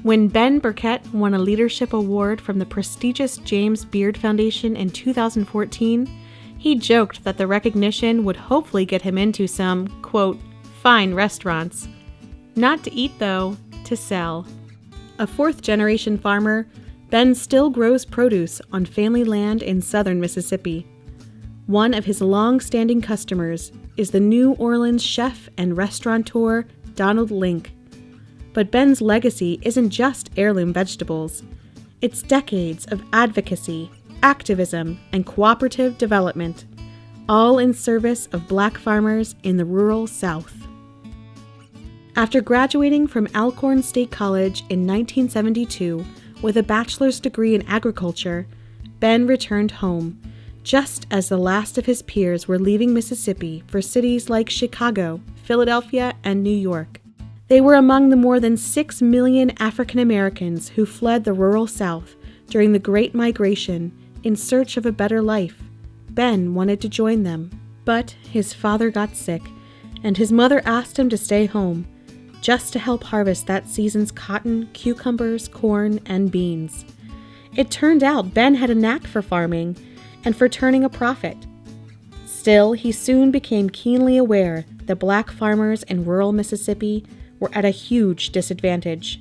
When Ben Burkett won a leadership award from the prestigious James Beard Foundation in 2014, he joked that the recognition would hopefully get him into some, quote, fine restaurants. Not to eat, though, to sell. A fourth-generation farmer, Ben still grows produce on family land in southern Mississippi. One of his long-standing customers is the New Orleans chef and restaurateur Donald Link. But Ben's legacy isn't just heirloom vegetables. It's decades of advocacy, activism, and cooperative development, all in service of Black farmers in the rural South. After graduating from Alcorn State College in 1972 with a bachelor's degree in agriculture, Ben returned home, just as the last of his peers were leaving Mississippi for cities like Chicago, Philadelphia, and New York. They were among the more than 6 million African Americans who fled the rural South during the Great Migration in search of a better life. Ben wanted to join them, but his father got sick, and his mother asked him to stay home, just to help harvest that season's cotton, cucumbers, corn, and beans. It turned out Ben had a knack for farming and for turning a profit. Still, he soon became keenly aware that Black farmers in rural Mississippi were at a huge disadvantage.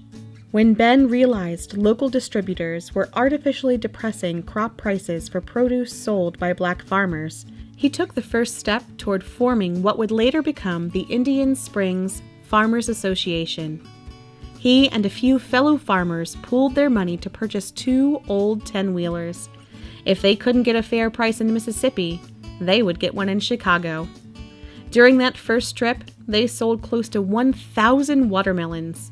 When Ben realized local distributors were artificially depressing crop prices for produce sold by Black farmers, he took the first step toward forming what would later become the Indian Springs Farmers Association. He and a few fellow farmers pooled their money to purchase 2 old 10-wheelers. If they couldn't get a fair price in Mississippi, they would get one in Chicago. During that first trip, they sold close to 1,000 watermelons.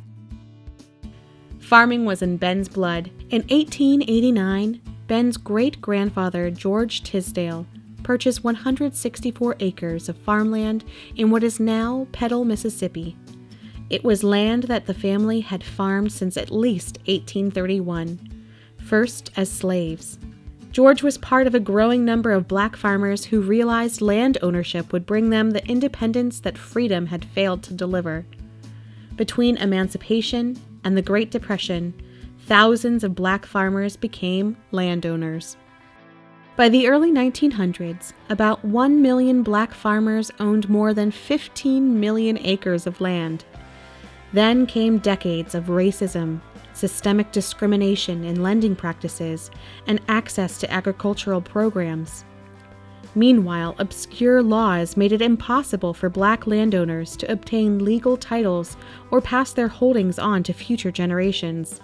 Farming was in Ben's blood. In 1889, Ben's great-grandfather, George Tisdale, purchased 164 acres of farmland in what is now Petal, Mississippi. It was land that the family had farmed since at least 1831, first as slaves. George was part of a growing number of Black farmers who realized land ownership would bring them the independence that freedom had failed to deliver. Between emancipation and the Great Depression, thousands of Black farmers became landowners. By the early 1900s, about 1 million Black farmers owned more than 15 million acres of land. Then came decades of racism, systemic discrimination in lending practices, and access to agricultural programs. Meanwhile, obscure laws made it impossible for Black landowners to obtain legal titles or pass their holdings on to future generations.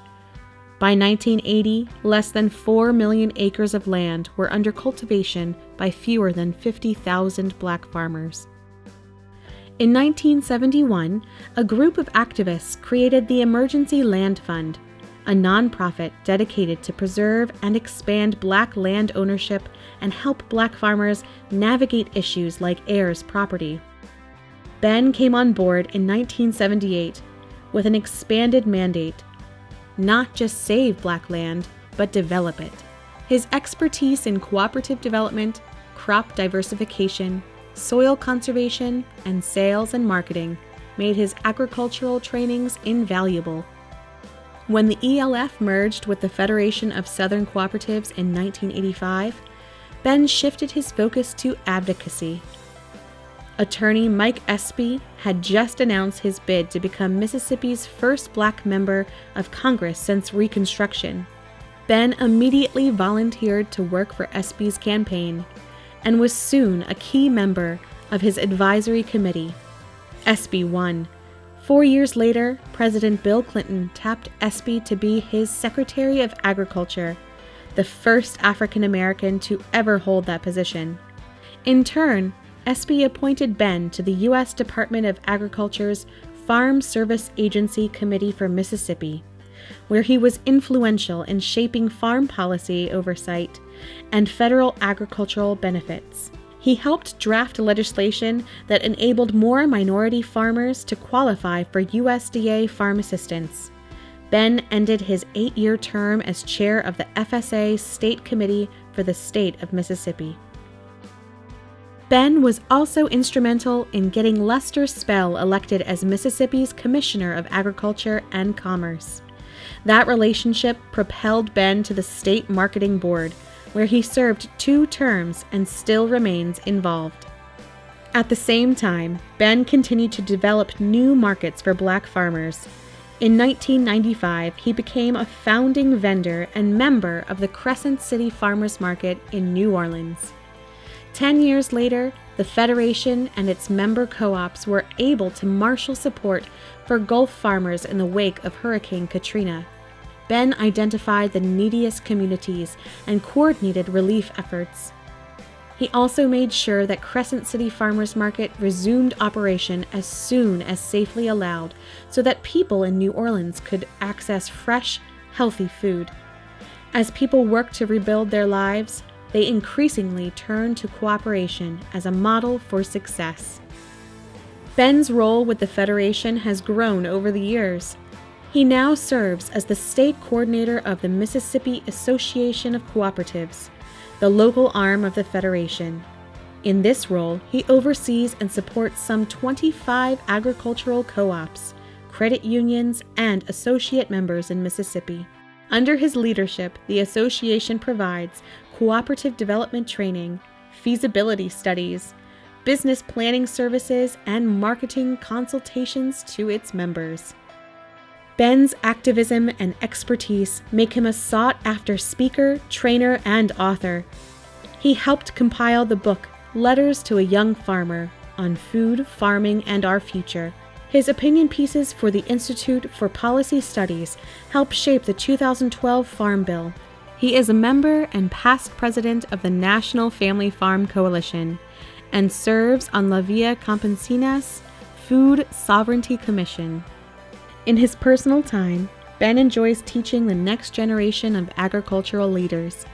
By 1980, less than 4 million acres of land were under cultivation by fewer than 50,000 Black farmers. In 1971, a group of activists created the Emergency Land Fund, a nonprofit dedicated to preserve and expand Black land ownership and help Black farmers navigate issues like heirs property. Ben came on board in 1978 with an expanded mandate: not just save Black land, but develop it. His expertise in cooperative development, crop diversification, soil conservation, and sales and marketing made his agricultural trainings invaluable. When the ELF merged with the Federation of Southern Cooperatives in 1985, Ben shifted his focus to advocacy. Attorney Mike Espy had just announced his bid to become Mississippi's first Black member of Congress since Reconstruction. Ben immediately volunteered to work for Espy's campaign and was soon a key member of his advisory committee. Espy won. 4 years later, President Bill Clinton tapped Espy to be his Secretary of Agriculture, the first African American to ever hold that position. In turn, Espy appointed Ben to the U.S. Department of Agriculture's Farm Service Agency Committee for Mississippi, where he was influential in shaping farm policy oversight and federal agricultural benefits. He helped draft legislation that enabled more minority farmers to qualify for USDA farm assistance. Ben ended his 8-year term as chair of the FSA State Committee for the state of Mississippi. Ben was also instrumental in getting Lester Spell elected as Mississippi's Commissioner of Agriculture and Commerce. That relationship propelled Ben to the state marketing board, where he served 2 terms and still remains involved. At the same time, Ben continued to develop new markets for Black farmers. In 1995, he became a founding vendor and member of the Crescent City Farmers Market in New Orleans. 10 years later, the Federation and its member co-ops were able to marshal support for Gulf farmers in the wake of Hurricane Katrina. Ben identified the neediest communities and coordinated relief efforts. He also made sure that Crescent City Farmers Market resumed operation as soon as safely allowed so that people in New Orleans could access fresh, healthy food. As people worked to rebuild their lives, they increasingly turned to cooperation as a model for success. Ben's role with the Federation has grown over the years. He now serves as the state coordinator of the Mississippi Association of Cooperatives, the local arm of the Federation. In this role, he oversees and supports some 25 agricultural co-ops, credit unions, and associate members in Mississippi. Under his leadership, the association provides cooperative development training, feasibility studies, business planning services, and marketing consultations to its members. Ben's activism and expertise make him a sought-after speaker, trainer, and author. He helped compile the book Letters to a Young Farmer on Food, Farming, and Our Future. His opinion pieces for the Institute for Policy Studies helped shape the 2012 Farm Bill. He is a member and past president of the National Family Farm Coalition and serves on La Via Campesina's Food Sovereignty Commission. In his personal time, Ben enjoys teaching the next generation of agricultural leaders.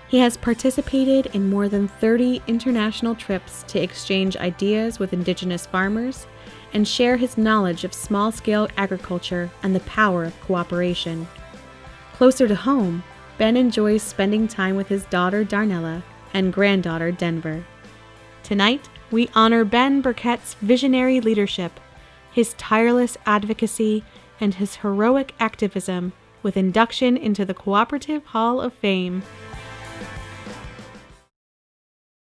He has participated in more than 30 international trips to exchange ideas with indigenous farmers and share his knowledge of small-scale agriculture and the power of cooperation. Closer to home, Ben enjoys spending time with his daughter Darnella and granddaughter Denver. Tonight, we honor Ben Burkett's visionary leadership, his tireless advocacy, and his heroic activism with induction into the Cooperative Hall of Fame.